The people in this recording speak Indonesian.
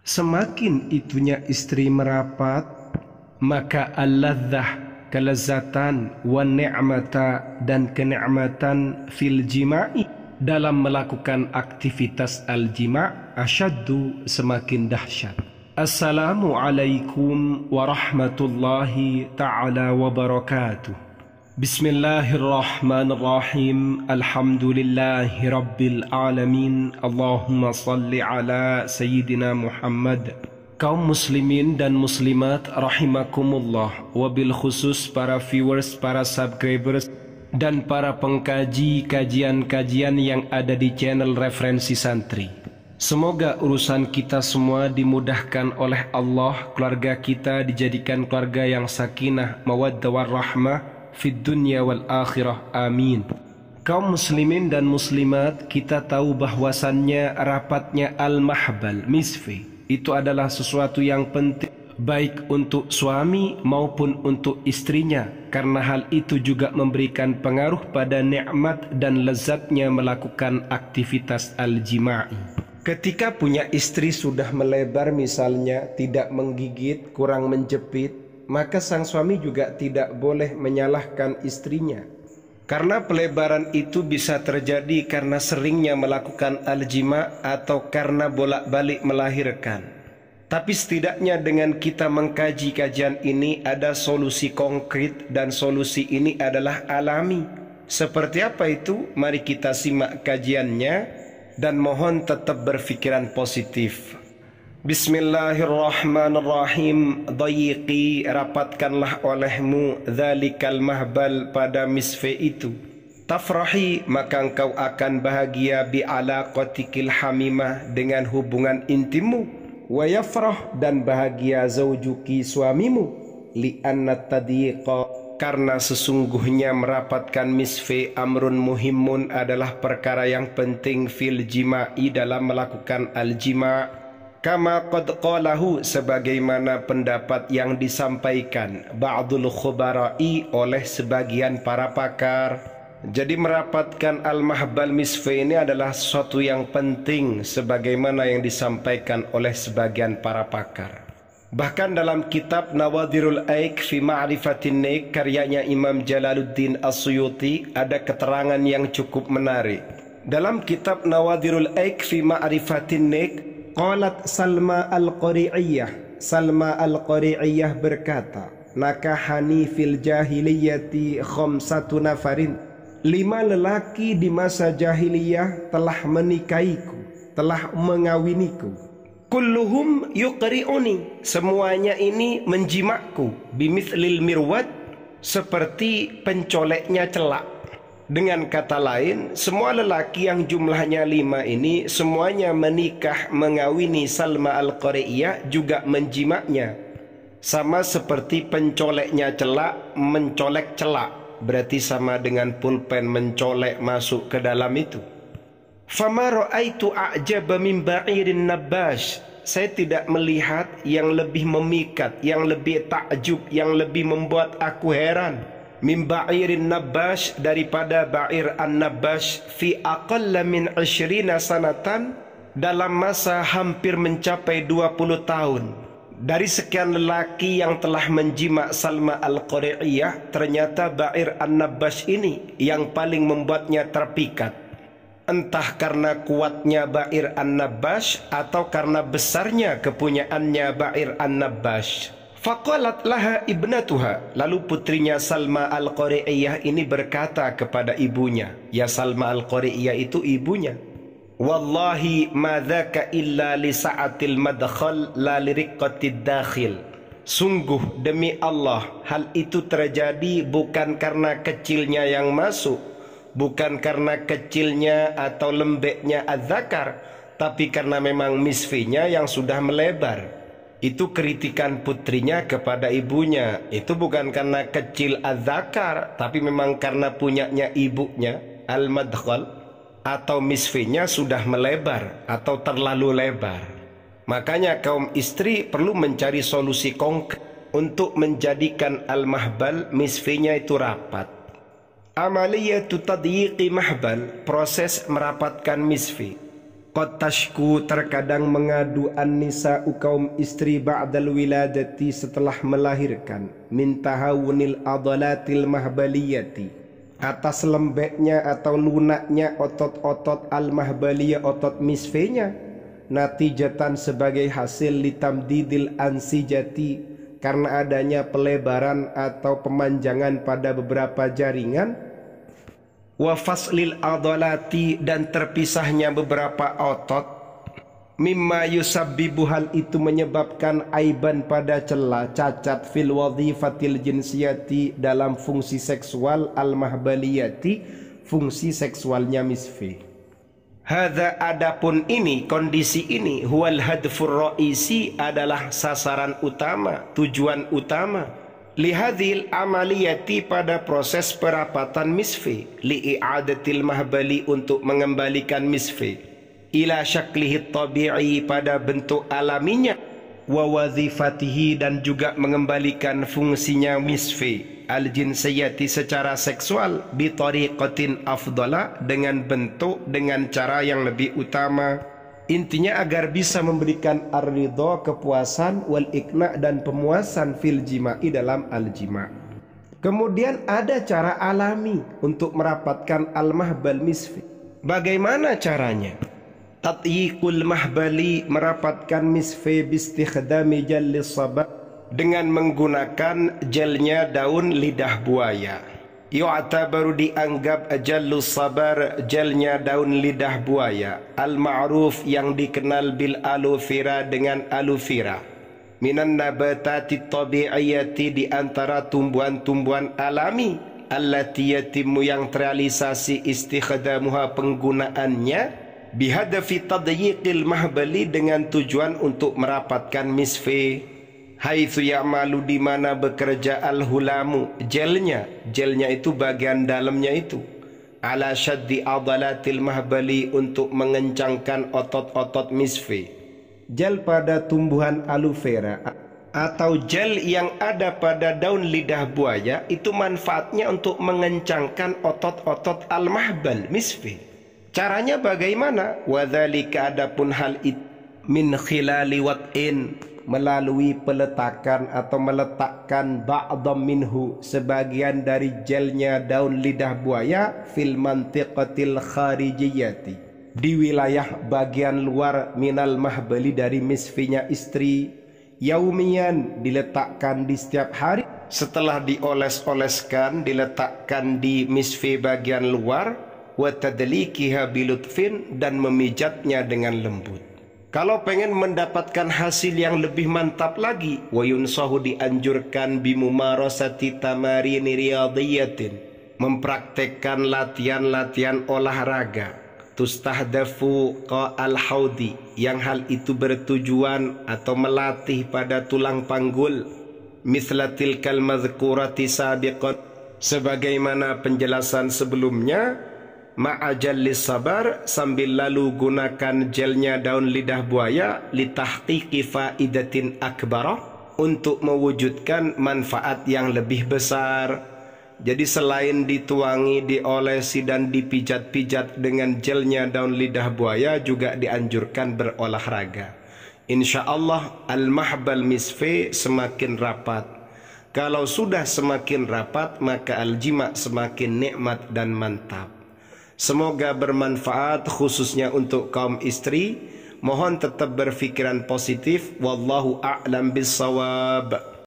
Semakin itunya istri merapat, maka al-ladzah, kelezatan, wan ni'mata, dan kenikmatan fil jima'i, dalam melakukan aktivitas al-jima' asyaddu, semakin dahsyat. Assalamualaikum warahmatullahi ta'ala wabarakatuh. Bismillahirrahmanirrahim. Alhamdulillahi rabbil alamin. Allahumma salli ala Sayyidina Muhammad. Kaum muslimin dan muslimat rahimakumullah, wabil khusus para viewers, para subscribers, dan para pengkaji kajian-kajian yang ada di channel Referensi Santri. Semoga urusan kita semua dimudahkan oleh Allah, keluarga kita dijadikan keluarga yang sakinah, mawaddah warahmah fid dunya wal akhirah, amin. Kaum muslimin dan muslimat, kita tahu bahwasannya rapatnya al-mahbal, misfi, itu adalah sesuatu yang penting, baik untuk suami maupun untuk istrinya, karena hal itu juga memberikan pengaruh pada nikmat dan lezatnya melakukan aktivitas al-jima'i. Ketika punya istri sudah melebar misalnya, tidak menggigit, kurang menjepit, maka sang suami juga tidak boleh menyalahkan istrinya, karena pelebaran itu bisa terjadi karena seringnya melakukan al-jima' atau karena bolak-balik melahirkan. Tapi setidaknya dengan kita mengkaji kajian ini ada solusi konkret, dan solusi ini adalah alami. Seperti apa itu? Mari kita simak kajiannya dan mohon tetap berpikiran positif. Bismillahirrahmanirrahim. Dayiqi, rapatkanlah olehmu dzalikal mahbal, pada misfe itu. Tafrahi, maka engkau akan bahagia bi alaqatikil hamimah, dengan hubungan intimmu. Wa yafrah, dan bahagia zaujuki, suamimu. Li'anna tadyiqa, karena sesungguhnya merapatkan misfe amrun muhimun, adalah perkara yang penting fil jima'i, dalam melakukan al-jima'. Kama qad qalahu, sebagaimana pendapat yang disampaikan ba'dul khubara'i, oleh sebagian para pakar. Jadi merapatkan al-mahbal misfe ini adalah sesuatu yang penting, sebagaimana yang disampaikan oleh sebagian para pakar. Bahkan dalam kitab Nawadhirul Aik fi Ma'rifatin Nik, karyanya Imam Jalaluddin As-Suyuti, ada keterangan yang cukup menarik. Dalam kitab Nawadhirul Aik fi Ma'rifatin Nik, qalat Salma al-Qari'iyah, Salma al-Qari'iyah berkata, nakahani fil jahiliyati khamsatu nafarin, 5 lelaki di masa jahiliyah telah menikahiku, telah mengawiniku. Kulluhum yuqri'uni, semuanya ini menjimakku, bimithlil mirwad, seperti pencoleknya celak. Dengan kata lain, semua lelaki yang jumlahnya 5 ini semuanya menikah mengawini Salma al-Qari'iyah, juga menjimaknya. Sama seperti pencoleknya celak mencolek celak, berarti sama dengan pulpen mencolek masuk ke dalam itu. Fama ra'aitu a'jaba min ba'irin nabash, saya tidak melihat yang lebih memikat, yang lebih takjub, yang lebih membuat aku heran, min ba'irin nabash, daripada ba'ir an-nabash, fi aqalla min 20 sanatan, dalam masa hampir mencapai 20 tahun. Dari sekian lelaki yang telah menjimak Salma al-Qari'iyah, ternyata ba'ir an-nabash ini yang paling membuatnya terpikat. Entah karena kuatnya ba'ir an-nabash atau karena besarnya kepunyaannya ba'ir an-nabash. Faqalat laha ibnatuha, lalu putrinya Salma al-Qari'iyah ini berkata kepada ibunya, ya Salma al-Qari'iyah itu ibunya, wallahi ma dzaka illa li sa'atil madkhal la li riqqatid dakhil, sungguh demi Allah hal itu terjadi bukan karena kecilnya yang masuk, bukan karena kecilnya atau lembeknya az-zakar, tapi karena memang misfinya yang sudah melebar. Itu kritikan putrinya kepada ibunya. Itu bukan karena kecil az-zakar, tapi memang karena punyanya ibunya al-madkhal, atau misfinya sudah melebar atau terlalu lebar. Makanya kaum istri perlu mencari solusi konkret untuk menjadikan al-mahbal misfinya itu rapat. Amaliyatu tadyiqi mahbal, proses merapatkan misfi. Qad tashku, terkadang mengadu an-nisa'u kaum istri ba'dal wiladati, setelah melahirkan, min tahawunil adalatil mahbaliyati, atas lembeknya atau lunaknya otot-otot al-mahbaliyah, otot misfenya, natijatan sebagai hasil litamdidil ansijati, karena adanya pelebaran atau pemanjangan pada beberapa jaringan, wa faslil adalati, dan terpisahnya beberapa otot, mimma yusabbibu, hal itu menyebabkan aiban pada celah, cacat, fil wadhifatil jinsiyati, dalam fungsi seksual al-mahbaliyati, fungsi seksualnya misfi. Hadza, adapun ini, kondisi ini, huwal hadfur raisi, adalah sasaran utama, tujuan utama, lihadhil amaliyati, pada proses perapatan misfi, li'i'adatil mahbali, untuk mengembalikan misfi, ila syaklihi tabi'i, pada bentuk alaminya, wa wadhifatihi, dan juga mengembalikan fungsinya misfi al-jinsiyati, secara seksual, bi tariqatin afdala, dengan bentuk, dengan cara yang lebih utama. Intinya agar bisa memberikan ar-ridha, kepuasan, wal ikna, dan pemuasan fil jima'i, dalam al-jima'. Kemudian ada cara alami untuk merapatkan al-mahbal misfi. Bagaimana caranya? Tatyiqul mahbali, merapatkan misfi bistikhdami jallis sabar, dengan menggunakan gelnya daun lidah buaya. Yu'tabaru, dianggap, jalus sabar, gelnya daun lidah buaya, al-ma'ruf, yang dikenal bil alufira, dengan alufira, minan nabatati tabi'iyati, di antara tumbuhan-tumbuhan alami, allati yatimu, yang terrealisasi istikhdamuha, penggunaannya, bihadafi tadyiqil mahbali, dengan tujuan untuk merapatkan misfi, haitsu ya'malu, di mana bekerja al-hulamu, gelnya itu bagian dalamnya itu, ala syaddi adalatil mahbali, untuk mengencangkan otot-otot misfi. Gel pada tumbuhan aloe vera atau gel yang ada pada daun lidah buaya itu manfaatnya untuk mengencangkan otot-otot al-mahbal misfi. Caranya bagaimana? Wadzalika, adapun hal itu, min khilali wat'in, melalui peletakan atau meletakkan ba'dham minhu, sebagian dari gelnya daun lidah buaya, fil mantiqatil kharijiyati, di wilayah bagian luar, minal mahbali, dari misfinya istri, yaumiyan, diletakkan di setiap hari, setelah dioles-oleskan diletakkan di misfi bagian luar, wa tadlikiha bilutfin, dan memijatnya dengan lembut. Kalau pengen mendapatkan hasil yang lebih mantap lagi, wa yunsahu, dianjurkan, bimumarasati tamarini riyadiyatin, mempraktekkan latihan-latihan olahraga, tustahdafu qa'al haudi, yang hal itu bertujuan atau melatih pada tulang panggul, mislatil kal madhkurati sabiqan, sebagaimana penjelasan sebelumnya, ma'ajallis sabar, sambil lalu gunakan gelnya daun lidah buaya, litahqiqi faidatin akbarah, untuk mewujudkan manfaat yang lebih besar. Jadi selain dituangi, diolesi, dan dipijat-pijat dengan gelnya daun lidah buaya, juga dianjurkan berolahraga. Insyaallah al-mahbal misfi semakin rapat. Kalau sudah semakin rapat, maka al-jima' semakin nikmat dan mantap. Semoga bermanfaat, khususnya untuk kaum istri. Mohon tetap berfikiran positif. Wallahu a'lam bissawab.